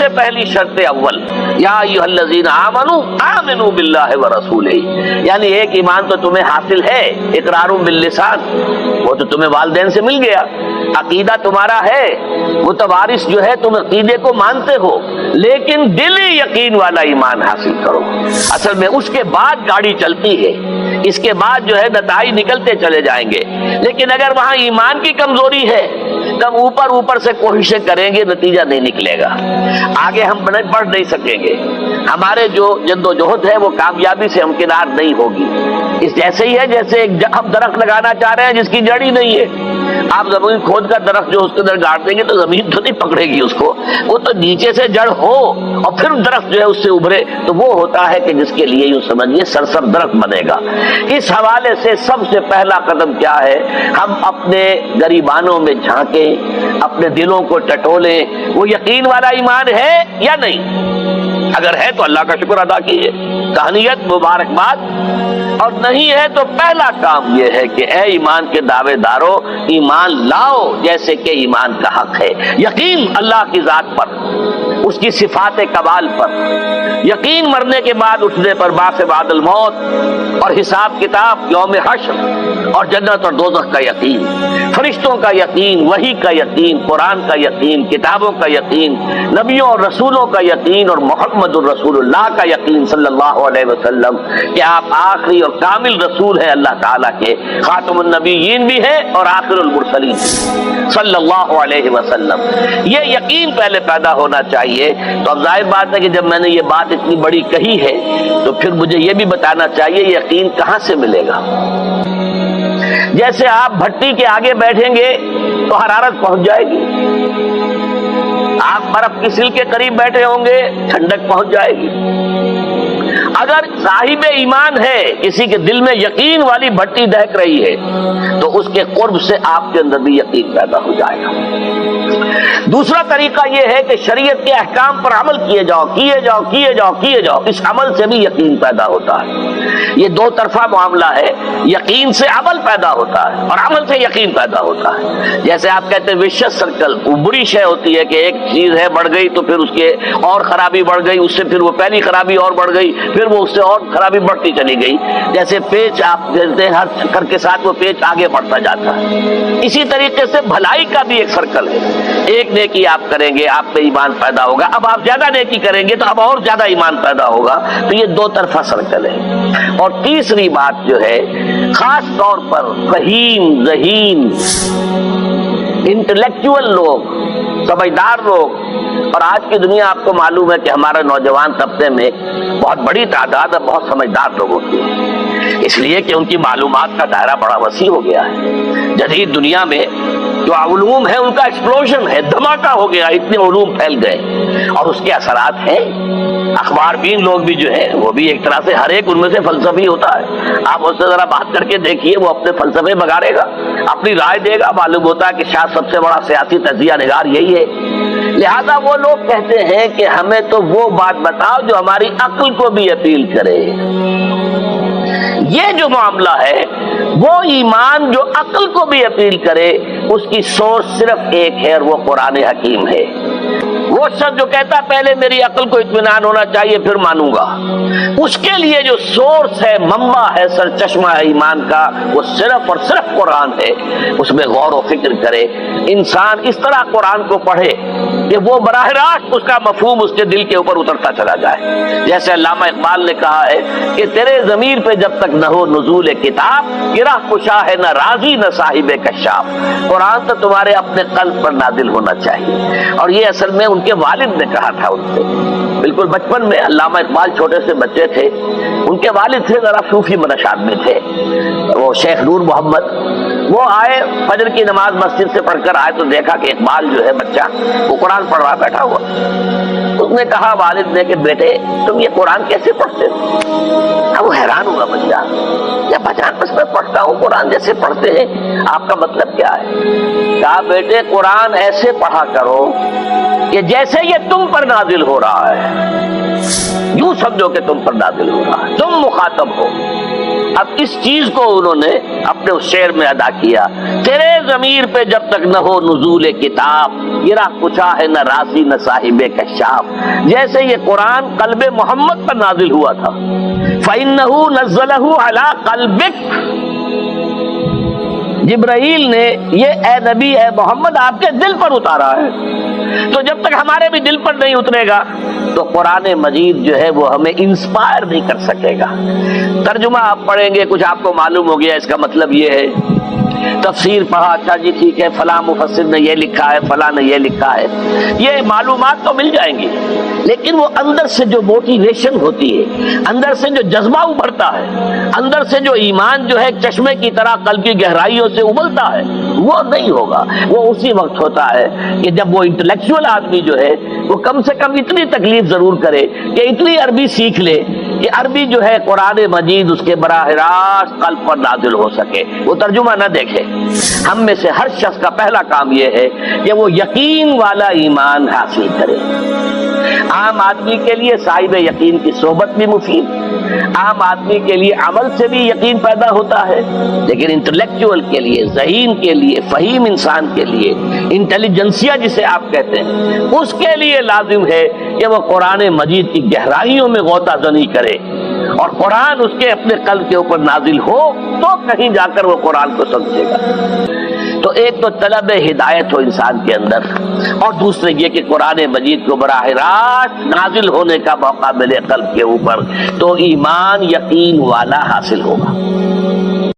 سے پہلی شرط اول یا ایھا الذین آمنوا آمنوا باللہ ورسولہ، یعنی ایک ایمان تو تمہیں حاصل ہے اقرار باللسان، وہ تو تمہیں والدین سے مل گیا، عقیدہ تمہارا ہے، متوارث جو ہے تم عقیدے کو مانتے ہو، لیکن دلی یقین والا ایمان حاصل کرو۔ اصل میں اس کے بعد گاڑی چلتی ہے، اس کے بعد جو ہے نتائج نکلتے چلے جائیں گے، لیکن اگر وہاں ایمان کی کمزوری ہے تب اوپر سے کوششیں کریں گے، نتیجہ نہیں نکلے گا، آگے ہم بڑھ نہیں سکیں گے، ہمارے جو جد و جہد ہے وہ کامیابی سے ہمکنار نہیں ہوگی۔ اس جیسے ہی ہے جیسے ہم درخت لگانا چاہ رہے ہیں جس کی جڑ ہی نہیں ہے، آپ زمین کھود کر درخت جو اس کے اندر گاڑ دیں گے تو زمین تو نہیں پکڑے گی اس کو، وہ تو نیچے سے جڑ ہو اور پھر درخت جو ہے اس سے ابھرے، تو وہ ہوتا ہے کہ جس کے لیے یوں سمجھیے سرسر درخت بنے گا۔ اس حوالے سے سب سے پہلا قدم کیا ہے، ہم اپنے گریبانوں میں جھانکیں، اپنے دلوں کو ٹٹولیں، وہ یقین والا ایمان ہے یا نہیں؟ اگر ہے تو اللہ کا شکر ادا کیجیے، تہنیت، مبارکباد، اور نہیں ہے تو پہلا کام یہ ہے کہ اے ایمان کے دعوے دارو، ایمان لاؤ جیسے کہ ایمان کا حق ہے، یقین اللہ کی ذات پر، اس کی صفات کمال پر، یقین مرنے کے بعد اٹھنے پر، بعث بعد الموت اور حساب کتاب، یوم حشر اور جنت اور دوزخ کا یقین، فرشتوں کا یقین، وحی کا یقین، قرآن کا یقین، کتابوں کا یقین، نبیوں اور رسولوں کا یقین اور محمد الرسول اللہ کا یقین صلی اللہ علیہ وسلم کہ آپ آخری اور کامل رسول ہیں اللہ تعالیٰ کے، خاتم النبیین بھی ہیں اور آخر المرسلین صلی اللہ علیہ وسلم۔ یہ یقین پہلے پیدا ہونا چاہیے۔ تو اب ظاہر بات ہے کہ جب میں نے یہ بات اتنی بڑی کہی ہے تو پھر مجھے یہ بھی بتانا چاہیے یقین کہاں سے ملے گا۔ جیسے آپ بھٹی کے آگے بیٹھیں گے تو حرارت پہنچ جائے گی، آپ برف کی سل کے قریب بیٹھے ہوں گے ٹھنڈک پہنچ جائے گی۔ اگر صاحب ایمان ہے، کسی کے دل میں یقین والی بھٹی دہک رہی ہے تو اس کے قرب سے آپ کے اندر بھی یقین پیدا ہو جائے گا۔ دوسرا طریقہ یہ ہے کہ شریعت کے احکام پر عمل کیے جاؤ، کیے جاؤ، کیے جاؤ، کیے جاؤ، اس عمل سے بھی یقین پیدا ہوتا ہے۔ یہ دو طرفہ معاملہ ہے، یقین سے عمل پیدا ہوتا ہے اور عمل سے یقین پیدا ہوتا ہے۔ جیسے آپ کہتے ہیں وشیس سرکل، وہ بری شے ہوتی ہے کہ ایک چیز ہے بڑھ گئی تو پھر اس کے اور خرابی بڑھ گئی، اس سے پھر وہ پہلی خرابی اور بڑھ گئی، پھر وہ اس سے اور خرابی بڑھتی چلی گئی۔ جیسے پیچ آپ دیکھتے ہیں ہر چکر کے ساتھ وہ پیچ آگے بڑھتا جاتا ہے، اسی طریقے سے بھلائی کا بھی ایک سرکل ہے۔ ایک نیکی آپ کریں گے آپ میں ایمان پیدا ہوگا، اب آپ زیادہ نیکی کریں گے تو اب اور زیادہ ایمان پیدا ہوگا، تو یہ دو طرفہ سرکل ہے۔ اور تیسری بات جو ہے خاص طور پر فہیم، ذہین، انٹلیکچوئل لوگ، سمجھدار لوگ، اور آج کی دنیا آپ کو معلوم ہے کہ ہمارے نوجوان طبقے میں بہت بڑی تعداد ہے بہت سمجھدار لوگوں کی، اس لیے کہ ان کی معلومات کا دائرہ بڑا وسیع ہو گیا ہے۔ جدید دنیا میں جو علوم ہے ان کا ایکسپلوژن ہے، دھماکہ ہو گیا، اتنے علوم پھیل گئے اور اس کے اثرات ہیں۔ اخبار بین لوگ بھی جو ہیں وہ بھی ایک طرح سے ہر ایک ان میں سے فلسفی ہوتا ہے، آپ اس سے ذرا بات کر کے دیکھیے، وہ اپنے فلسفے بگاڑے گا، اپنی رائے دے گا، معلوم ہوتا ہے کہ شاید سب سے بڑا سیاسی تجزیہ نگار یہی ہے۔ لہذا وہ لوگ کہتے ہیں کہ ہمیں تو وہ بات بتاؤ جو ہماری عقل کو بھی اپیل کرے۔ یہ جو معاملہ ہے وہ ایمان جو عقل کو بھی اپیل کرے، اس کی سورس صرف ایک ہے اور وہ قرآن حکیم ہے۔ وہ شخص جو کہتا پہلے میری عقل کو اطمینان ہونا چاہیے پھر مانوں گا، اس کے لیے جو سورس ہے، منبع ہے، سرچشمہ ہے ایمان کا، وہ صرف اور صرف قرآن ہے۔ اس میں غور و فکر کرے، انسان اس طرح قرآن کو پڑھے کہ وہ براہ راست اس کا مفہوم اس کے دل کے اوپر اترتا چلا جائے۔ جیسے علامہ اقبال نے کہا ہے کہ تیرے ضمیر پہ جب تک نہ ہو نزول کتاب، گرہ کشا ہے نہ راضی نہ صاحب کشاف۔ قرآن تو تمہارے اپنے قلب پر نازل ہونا چاہیے، اور یہ اصل میں ان کے والد نے کہا تھا ان سے، بالکل بچپن میں۔ علامہ اقبال چھوٹے سے بچے تھے، ان کے والد تھے ذرا صوفی منش آدمی تھے، وہ شیخ نور محمد۔ وہ آئے فجر کی نماز مسجد سے پڑھ کر آئے تو دیکھا کہ اقبال جو ہے بچہ وہ قرآن پڑھ رہا بیٹھا ہوا۔ اس نے کہا والد نے کہ بیٹے تم یہ قرآن کیسے پڑھتے ہو؟ اب وہ حیران ہوا بچہ، یا بچان بس میں پڑھتا ہوں قرآن جیسے پڑھتے ہیں، آپ کا مطلب کیا ہے؟ کہا بیٹے قرآن ایسے پڑھا کرو کہ جیسے یہ تم پر نازل ہو رہا ہے، یوں سمجھو کہ تم پر نازل ہو رہا ہے، تم مخاطب ہو۔ اب اس چیز کو انہوں نے اپنے اس شعر میں ادا کیا، تیرے ضمیر پہ جب تک نہ ہو نزول کتاب، گرا کچا ہے نہ راسی نہ صاحب کشاف۔ جیسے یہ قرآن قلب محمد پر نازل ہوا تھا، فَإِنَّهُ نَزَّلَهُ عَلَىٰ قَلْبِكَ، جبرائیل نے یہ اے نبی اے محمد آپ کے دل پر اتارا ہے۔ تو جب تک ہمارے بھی دل پر نہیں اترے گا تو قرآن مجید جو ہے وہ ہمیں انسپائر نہیں کر سکے گا۔ ترجمہ آپ پڑھیں گے، کچھ آپ کو معلوم ہو گیا اس کا مطلب یہ ہے، تفسیر پڑھا، اچھا جی ٹھیک ہے فلاں مفسر نے یہ لکھا ہے، فلاں نے یہ لکھا ہے، یہ معلومات تو مل جائیں گی، لیکن وہ اندر سے جو موٹیویشن ہوتی ہے، اندر سے جو جذبہ ابھرتا ہے، اندر سے جو ایمان جو ہے چشمے کی طرح قلب کی گہرائیوں سے ابلتا ہے، وہ نہیں ہوگا۔ وہ اسی وقت ہوتا ہے کہ جب وہ انٹلیکچوئل آدمی جو ہے وہ کم سے کم اتنی تکلیف ضرور کرے کہ اتنی عربی سیکھ لے کہ عربی جو ہے قرآن مجید اس کے براہ راست قلب پر نازل ہو سکے، وہ ترجمہ نہ دیکھے۔ ہم میں سے ہر شخص کا پہلا کام یہ ہے کہ وہ یقین والا ایمان حاصل کرے۔ عام آدمی کے لیے صاحب یقین کی صحبت بھی مفید، عام آدمی کے لیے عمل سے بھی یقین پیدا ہوتا ہے، لیکن انٹلیکچوئل کے لیے، ذہین کے لیے، فہیم انسان کے لیے، انٹیلیجنسیا جسے آپ کہتے ہیں، اس کے لیے لازم ہے کہ وہ قرآن مجید کی گہرائیوں میں غوطہ زنی کرے اور قرآن اس کے اپنے قلب کے اوپر نازل ہو تو کہیں جا کر وہ قرآن کو سمجھے گا۔ تو ایک تو طلب ہدایت ہو انسان کے اندر، اور دوسرے یہ کہ قرآن مجید کو براہ راست نازل ہونے کا موقع ملے قلب کے اوپر، تو ایمان یقین والا حاصل ہوگا۔